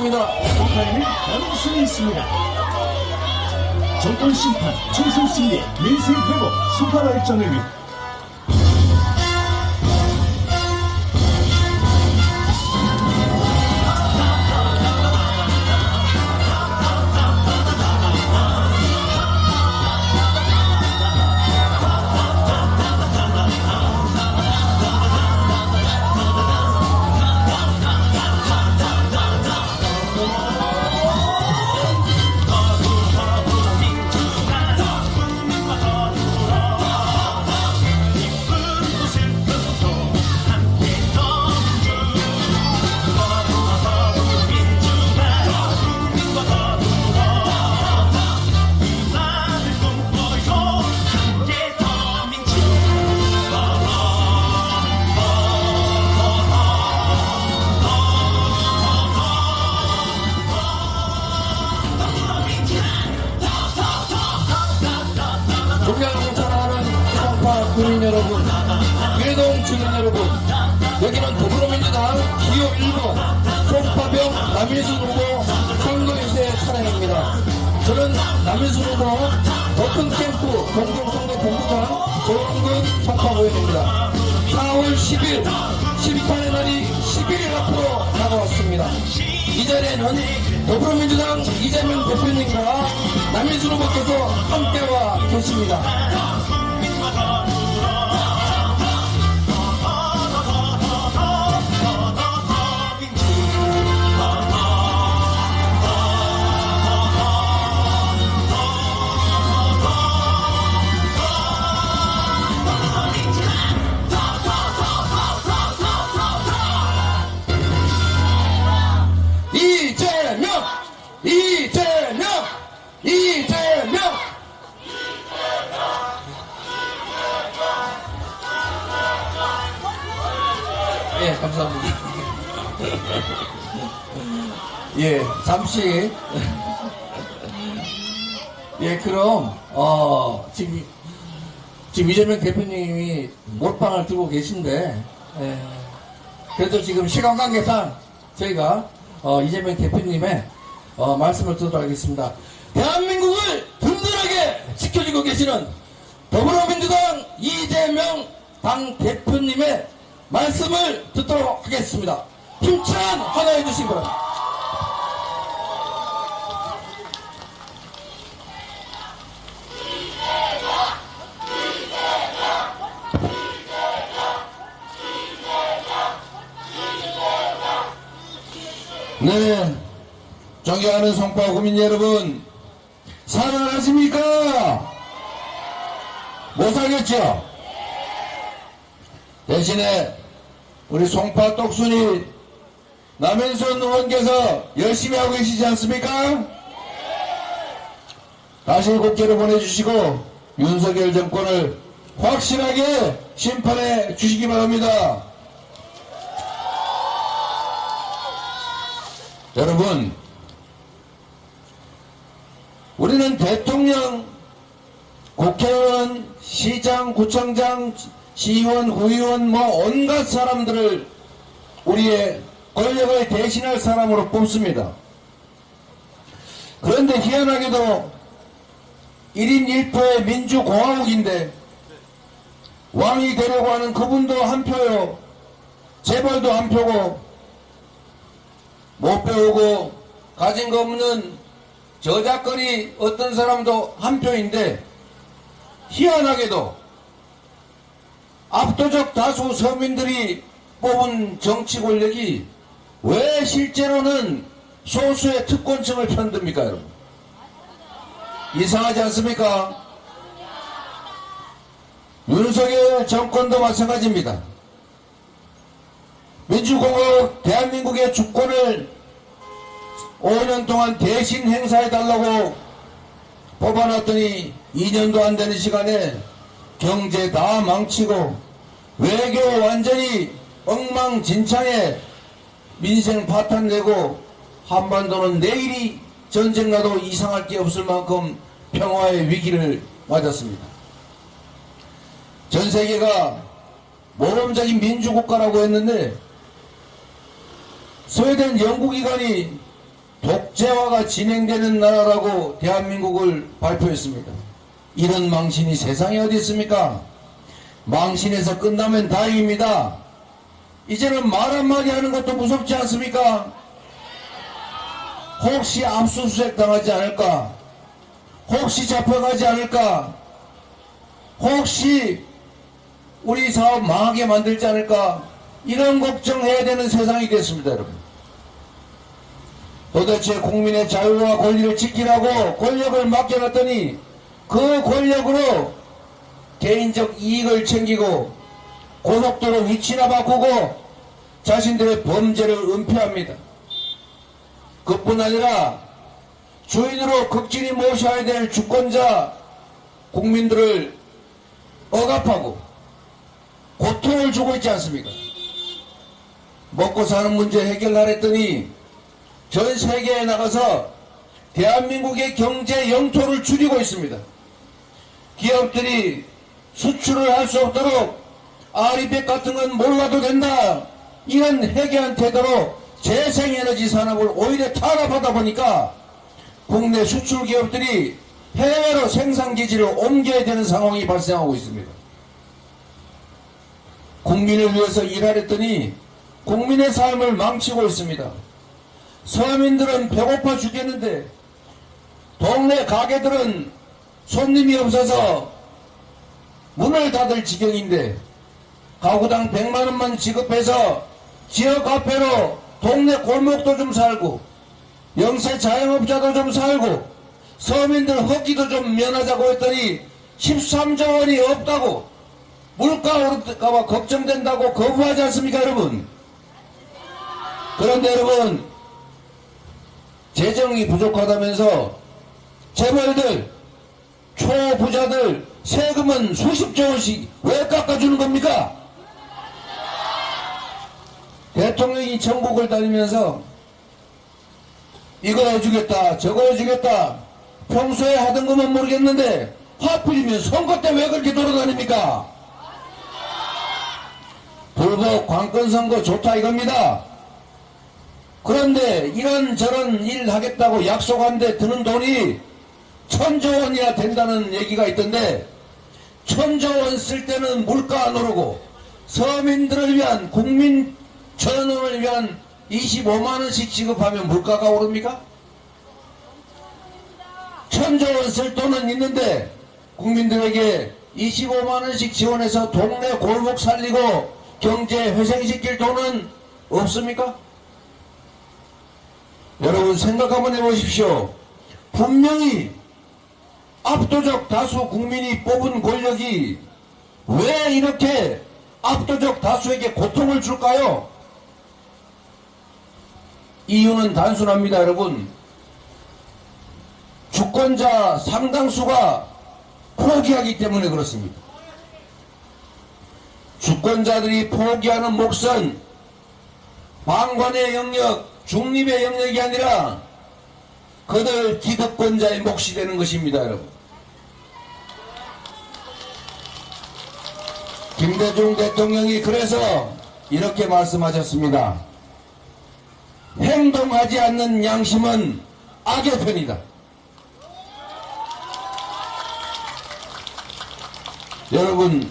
있습니다. 송파에는 변호순이 있습니다. 정권 심판, 총선 승리, 민생 회복, 송파 발전을 위해 동양을 사랑하는 송파 국민 여러분, 외동 주민 여러분, 여기는 더불어민주당 기호 1번 송파병 남일순 후보 선거유세 차량입니다. 저는 남일순 후보 오픈캠프 공동선거 본부장 조원근 송파구입니다. 4월 10일 심판의 날이 11일 앞으로 다가왔습니다. 이 자리에는 더불어민주당 이재명 대표님과 남일순 후보께서 함께와 계십니다. 이재명! 이재명! 이재명! 예, 감사합니다. 예, 잠시. 예, 그럼, 지금 이재명 대표님이 몰빵을 들고 계신데, 예, 그래도 지금 시간 관계상 저희가 이재명 대표님의 말씀을 듣도록 하겠습니다. 대한민국을 든든하게 지켜주고 계시는 더불어민주당 이재명 당대표님의 말씀을 듣도록 하겠습니다. 힘찬 환호해 주시기 바랍니다. 네, 존경하는 송파 구민 여러분, 살아나십니까? 못 살겠죠? 대신에 우리 송파 똑순이 남현순 의원께서 열심히 하고 계시지 않습니까? 다시 국회로 보내주시고 윤석열 정권을 확실하게 심판해 주시기 바랍니다. 여러분, 우리는 대통령, 국회의원, 시장, 구청장, 시의원, 구의원, 온갖 사람들을 우리의 권력을 대신할 사람으로 뽑습니다. 그런데 희한하게도 1인 1표의 민주공화국인데 왕이 되려고 하는 그분도 한 표요, 재벌도 한 표고, 못 배우고 가진 거 없는 저작거리 어떤 사람도 한 표인데, 희한하게도 압도적 다수 서민들이 뽑은 정치 권력이 왜 실제로는 소수의 특권층을 편듭니까, 여러분? 이상하지 않습니까? 윤석열 정권도 마찬가지입니다. 민주공화국 대한민국의 주권을 5년 동안 대신 행사해달라고 뽑아놨더니 2년도 안 되는 시간에 경제 다 망치고 외교 완전히 엉망진창에 민생 파탄 내고 한반도는 내일이 전쟁 나도 이상할 게 없을 만큼 평화의 위기를 맞았습니다. 전 세계가 모범적인 민주국가라고 했는데 스웨덴 연구기관이 독재화가 진행되는 나라라고 대한민국을 발표했습니다. 이런 망신이 세상에 어디 있습니까? 망신에서 끝나면 다행입니다. 이제는 말 한마디 하는 것도 무섭지 않습니까? 혹시 압수수색 당하지 않을까? 혹시 잡혀가지 않을까? 혹시 우리 사업 망하게 만들지 않을까? 이런 걱정해야 되는 세상이 됐습니다, 여러분. 도대체 국민의 자유와 권리를 지키라고 권력을 맡겨놨더니 그 권력으로 개인적 이익을 챙기고 고속도로 위치나 바꾸고 자신들의 범죄를 은폐합니다. 그뿐 아니라 주인으로 극진히 모셔야 될 주권자 국민들을 억압하고 고통을 주고 있지 않습니까? 먹고 사는 문제 해결하랬더니 전 세계에 나가서 대한민국의 경제 영토를 줄이고 있습니다. 기업들이 수출을 할 수 없도록 아리백 같은 건 몰라도 된다. 이런 해괴한 태도로 재생에너지 산업을 오히려 탄압하다 보니까 국내 수출 기업들이 해외로 생산 기지를 옮겨야 되는 상황이 발생하고 있습니다. 국민을 위해서 일하랬더니 국민의 삶을 망치고 있습니다. 서민들은 배고파 죽겠는데 동네 가게들은 손님이 없어서 문을 닫을 지경인데 가구당 100만원만 지급해서 지역 카페로 동네 골목도 좀 살고 영세 자영업자도 좀 살고 서민들 허기도 좀 면하자고 했더니 13조 원이 없다고 물가 오를까봐 걱정된다고 거부하지 않습니까, 여러분? 그런데 여러분, 재정이 부족하다면서 재벌들, 초부자들 세금은 수십조 원씩 왜 깎아주는 겁니까? 대통령이 전국을 다니면서 이거 해주겠다 저거 해주겠다 평소에 하던 것만 모르겠는데 하필이면 선거 때 왜 그렇게 돌아다닙니까? 불법 관건선거 좋다 이겁니다. 그런데 이런저런 일 하겠다고 약속한데 드는 돈이 1000조 원이나 된다는 얘기가 있던데 1000조 원 쓸 때는 물가 안 오르고 서민들을 위한 국민 전원을 위한 25만원씩 지급하면 물가가 오릅니까? 1000조 원 쓸 돈은 있는데 국민들에게 25만원씩 지원해서 동네 골목 살리고 경제 회생시킬 돈은 없습니까? 여러분 생각 한번 해보십시오. 분명히 압도적 다수 국민이 뽑은 권력이 왜 이렇게 압도적 다수에게 고통을 줄까요? 이유는 단순합니다, 여러분. 주권자 상당수가 포기하기 때문에 그렇습니다. 주권자들이 포기하는 몫은 방관의 영역, 중립의 영역이 아니라 그들 기득권자의 몫이 되는 것입니다, 여러분. 김대중 대통령이 그래서 이렇게 말씀하셨습니다. 행동하지 않는 양심은 악의 편이다. 여러분,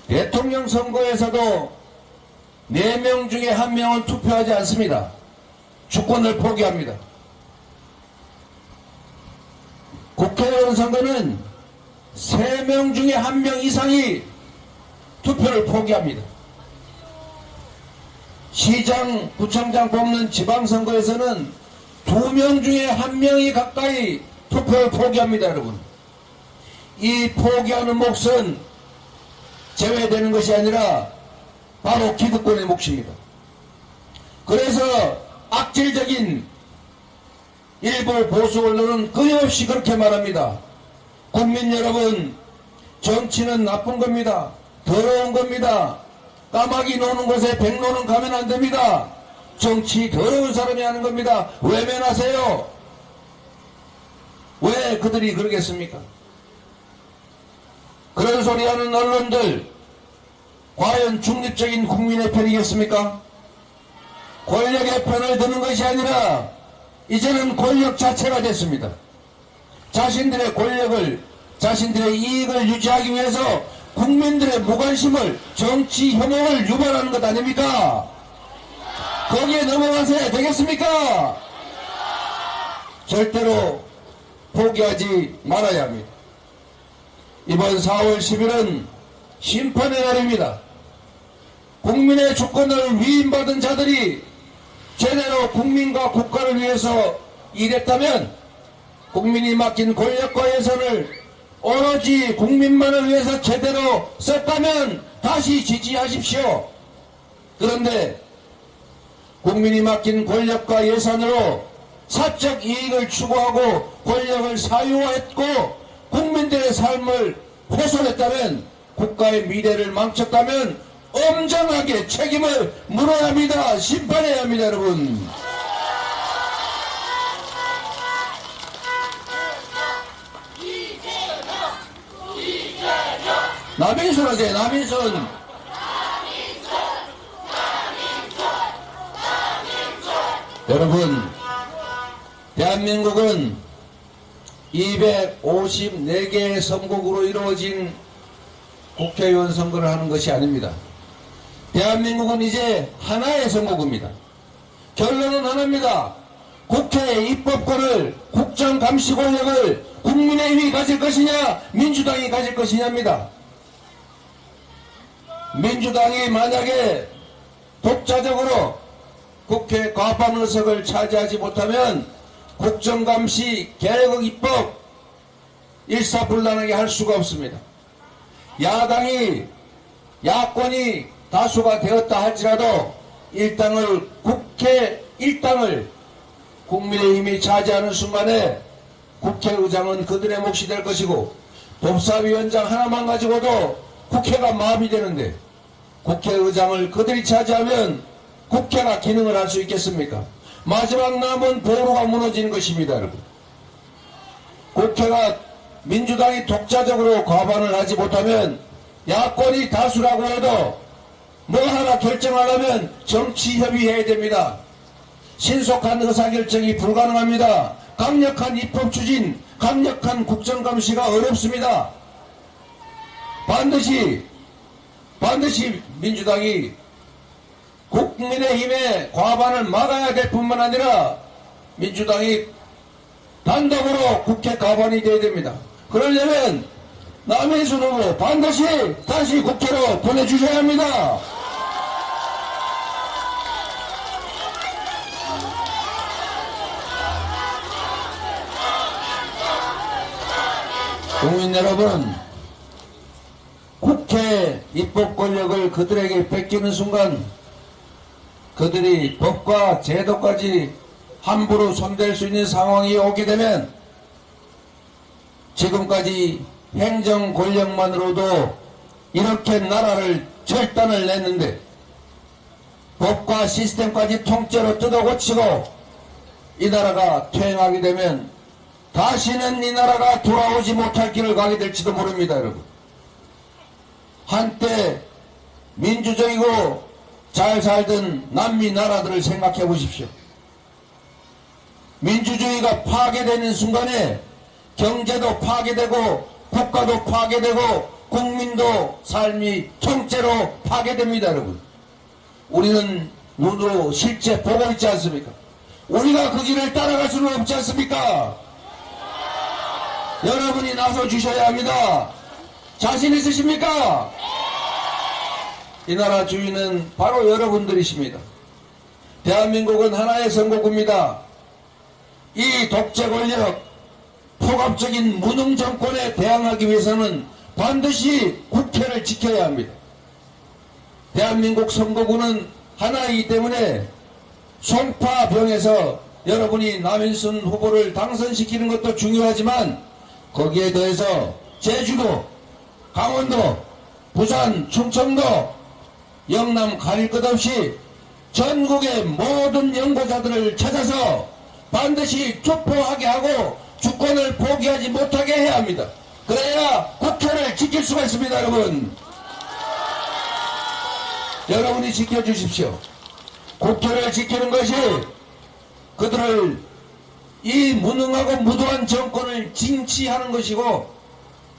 대통령 선거에서도 4명 중에 1명은 투표하지 않습니다. 주권을 포기합니다. 국회의원 선거는 3명 중에 1명 이상이 투표를 포기합니다. 시장, 구청장 뽑는 지방선거에서는 2명 중에 1명이 가까이 투표를 포기합니다, 여러분. 이 포기하는 몫은 제외되는 것이 아니라 바로 기득권의 몫입니다. 그래서 악질적인 일부 보수 언론은 끊임없이 그렇게 말합니다. 국민 여러분, 정치는 나쁜 겁니다. 더러운 겁니다. 까마귀 노는 곳에 백로는 가면 안 됩니다. 정치 더러운 사람이 하는 겁니다. 외면하세요. 왜 그들이 그러겠습니까? 그런 소리 하는 언론들 과연 중립적인 국민의 편이겠습니까? 권력의 편을 드는 것이 아니라 이제는 권력 자체가 됐습니다. 자신들의 권력을, 자신들의 이익을 유지하기 위해서 국민들의 무관심을, 정치 혐오를 유발하는 것 아닙니까? 거기에 넘어가서야 되겠습니까? 절대로 포기하지 말아야 합니다. 이번 4월 10일은 심판의 날입니다. 국민의 주권을 위임받은 자들이 제대로 국민과 국가를 위해서 일했다면, 국민이 맡긴 권력과 예산을 오로지 국민만을 위해서 제대로 썼다면 다시 지지하십시오. 그런데 국민이 맡긴 권력과 예산으로 사적 이익을 추구하고 권력을 사유화했고 국민들의 삶을 훼손했다면, 국가의 미래를 망쳤다면 엄정하게 책임을 물어야 합니다. 심판해야 합니다, 여러분. 남인순 하세요, 남인순. 여러분, 대한민국은 254개의 선거구로 이루어진 국회의원 선거를 하는 것이 아닙니다. 대한민국은 이제 하나의 선거구입니다. 결론은 하나입니다. 국회의 입법권을, 국정감시 권력을 국민의힘이 가질 것이냐, 민주당이 가질 것이냐입니다. 민주당이 만약에 독자적으로 국회 과반 의석을 차지하지 못하면 국정감시, 개혁 입법 일사불란하게 할 수가 없습니다. 야권이 다수가 되었다 할지라도 국회 일당을 국민의힘이 차지하는 순간에 국회의장은 그들의 몫이 될 것이고, 법사위원장 하나만 가지고도 국회가 마음이 되는데 국회의장을 그들이 차지하면 국회가 기능을 할 수 있겠습니까? 마지막 남은 보루가 무너지는 것입니다, 여러분. 국회가 민주당이 독자적으로 과반을 하지 못하면, 야권이 다수라고 해도 뭐 하나 결정하려면 정치협의해야 됩니다. 신속한 의사결정이 불가능합니다. 강력한 입법 추진, 강력한 국정감시가 어렵습니다. 반드시 민주당이 국민의힘의 과반을 막아야 될 뿐만 아니라 민주당이 단독으로 국회 과반이 되어야 됩니다. 그러려면 남인순 후보 반드시 다시 국회로 보내주셔야 합니다. 국민 여러분, 국회 입법 권력을 그들에게 뺏기는 순간 그들이 법과 제도까지 함부로 손댈 수 있는 상황이 오게 되면, 지금까지 행정 권력만으로도 이렇게 나라를 절단을 냈는데 법과 시스템까지 통째로 뜯어고치고 이 나라가 퇴행하게 되면 다시는 이 나라가 돌아오지 못할 길을 가게 될지도 모릅니다, 여러분. 한때 민주적이고 잘 살던 남미 나라들을 생각해 보십시오. 민주주의가 파괴되는 순간에 경제도 파괴되고 국가도 파괴되고 국민도 삶이 통째로 파괴됩니다, 여러분. 우리는 눈으로 실제 보고 있지 않습니까? 우리가 그 길을 따라갈 수는 없지 않습니까? 여러분이 나서 주셔야 합니다. 자신 있으십니까? 이 나라 주인은 바로 여러분들이십니다. 대한민국은 하나의 선거구입니다. 이 독재 권력, 폭압적인 무능 정권에 대항하기 위해서는 반드시 국회를 지켜야 합니다. 대한민국 선거구는 하나이기 때문에 송파병에서 여러분이 남인순 후보를 당선시키는 것도 중요하지만, 거기에 더해서 제주도, 강원도, 부산, 충청도, 영남 가릴 것 없이 전국의 모든 연구자들을 찾아서 반드시 투표하게 하고 주권을 포기하지 못하게 해야 합니다. 그래야 국회를 지킬 수가 있습니다, 여러분. 여러분이 지켜주십시오. 국회를 지키는 것이 그들을 이 무능하고 무도한 정권을 징치하는 것이고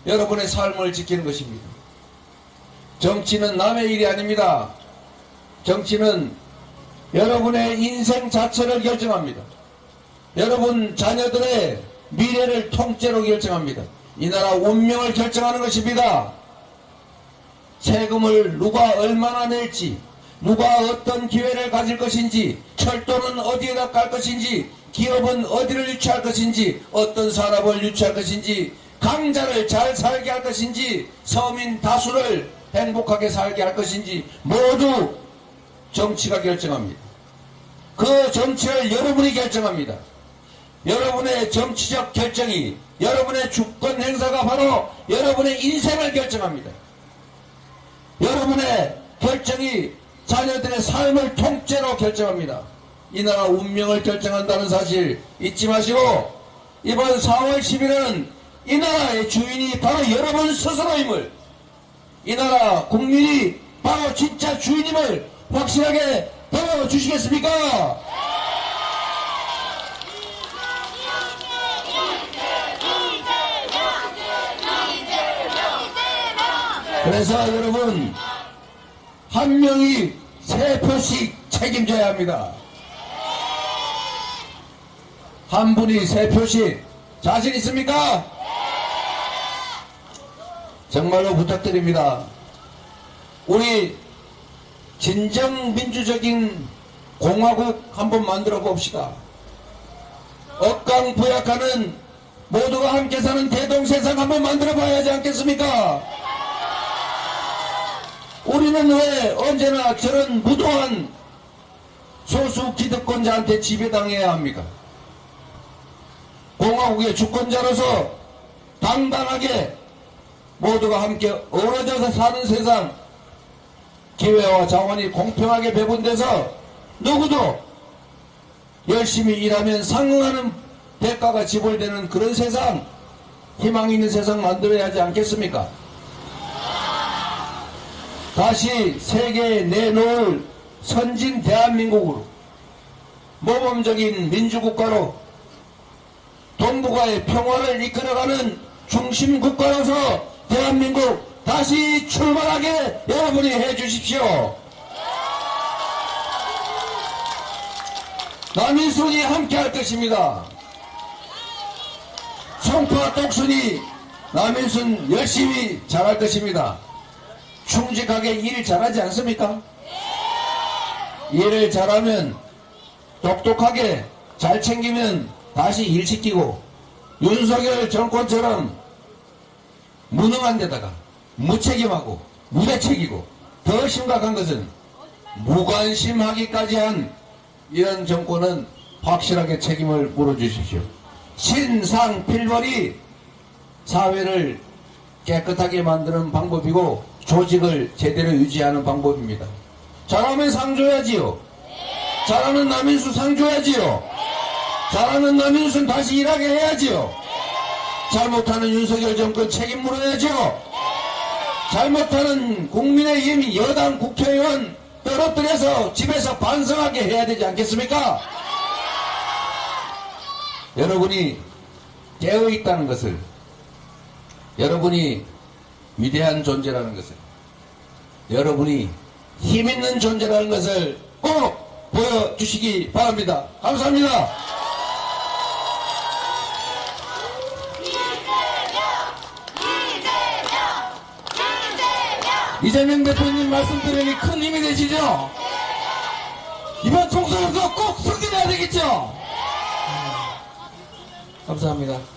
여러분의 삶을 지키는 것입니다. 정치는 남의 일이 아닙니다. 정치는 여러분의 인생 자체를 결정합니다. 여러분 자녀들의 미래를 통째로 결정합니다. 이 나라 운명을 결정하는 것입니다. 세금을 누가 얼마나 낼지, 누가 어떤 기회를 가질 것인지, 철도는 어디에다 깔 것인지, 기업은 어디를 유치할 것인지, 어떤 산업을 유치할 것인지, 강자를 잘 살게 할 것인지, 서민 다수를 행복하게 살게 할 것인지 모두 정치가 결정합니다. 그 정치를 여러분이 결정합니다. 여러분의 정치적 결정이, 여러분의 주권 행사가 바로 여러분의 인생을 결정합니다. 여러분의 결정이 자녀들의 삶을 통째로 결정합니다. 이 나라 운명을 결정한다는 사실 잊지 마시고, 이번 4월 10일에는 이 나라의 주인이 바로 여러분 스스로임을, 이 나라 국민이 바로 진짜 주인임을 확실하게 보여주시겠습니까? 그래서 여러분, 한 명이 3표씩 책임져야 합니다. 한 분이 3표씩 자신 있습니까? 정말로 부탁드립니다. 우리 진정 민주적인 공화국 한번 만들어 봅시다. 억강부약하는 모두가 함께 사는 대동세상 한번 만들어 봐야 하지 않겠습니까? 우리는 왜 언제나 저런 무도한 소수 기득권자한테 지배당해야 합니까? 공화국의 주권자로서 당당하게 모두가 함께 어우러져서 사는 세상, 기회와 자원이 공평하게 배분돼서 누구도 열심히 일하면 상응하는 대가가 지불되는 그런 세상, 희망 있는 세상 만들어야 하지 않겠습니까? 다시 세계에 내놓을 선진 대한민국으로, 모범적인 민주국가로, 동북아의 평화를 이끌어가는 중심국가로서 대한민국 다시 출발하게 여러분이 해주십시오. 남인순이 함께 할 것입니다. 송파 똑순이 남인순 열심히 잘할 것입니다. 충직하게 일 잘하지 않습니까? 일을 잘하면, 똑똑하게 잘 챙기면 다시 일 시키고, 윤석열 정권처럼 무능한 데다가 무책임하고 무대책이고, 더 심각한 것은 무관심하기까지 한 이런 정권은 확실하게 책임을 물어주십시오. 신상필벌이 사회를 깨끗하게 만드는 방법이고 조직을 제대로 유지하는 방법입니다. 잘하면 상 줘야지요. 잘하는 남인수 상 줘야지요. 잘하는 남인수는 다시 일하게 해야지요. 잘못하는 윤석열 정권 책임 물어야죠. 잘못하는 국민의힘 여당 국회의원 떨어뜨려서 집에서 반성하게 해야 되지 않겠습니까? 여러분이 깨어있다는 것을, 여러분이 위대한 존재라는 것을, 여러분이 힘있는 존재라는 것을 꼭 보여주시기 바랍니다. 감사합니다. 이재명 대표님 말씀 들으니 큰 힘이 되시죠? 이번 총선에서 꼭 승리해야 되겠죠? 감사합니다.